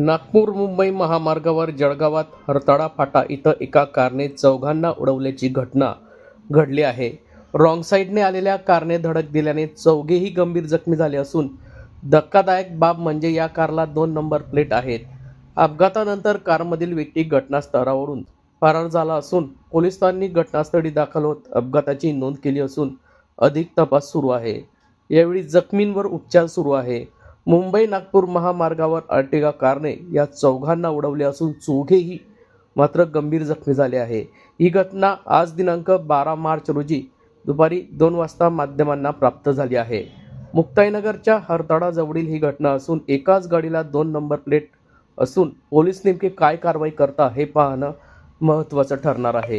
नागपूर मुंबई महामार्गावर जळगावात हरताळा फाटा इथं एका कारने चौघांना उडवल्याची घटना घडली आहे. रॉंग साईडने आलेल्या कारने धडक दिल्याने चौघेही गंभीर जखमी झाले असून धक्कादायक बाब म्हणजे या कारला 2 नंबर प्लेट आहेत. अपघातानंतर कारमधील व्यक्ती घटनास्थळावरून फरार झाला असून पोलिसांनी घटनास्थळी दाखल होत अपघाताची नोंद केली असून अधिक तपास सुरू आहे. यावेळी जखमींवर उपचार सुरू आहे. मुंबई नागपूर महामार्गावर अर्टिगा कारने या चौघांना उडवले असून चौघेही मात्र गंभीर जखमी झाले आहे. ही घटना आज दिनांक 12 मार्च रोजी दुपारी 2 वाजता माध्यमांना प्राप्त झाली आहे. मुक्ताईनगरच्या हरताळा जवळील ही घटना असून एकाच गाडीला 2 नंबर प्लेट असून पोलीस नेमके काय कारवाई करता हे पाहणं महत्त्वाचं ठरणार आहे.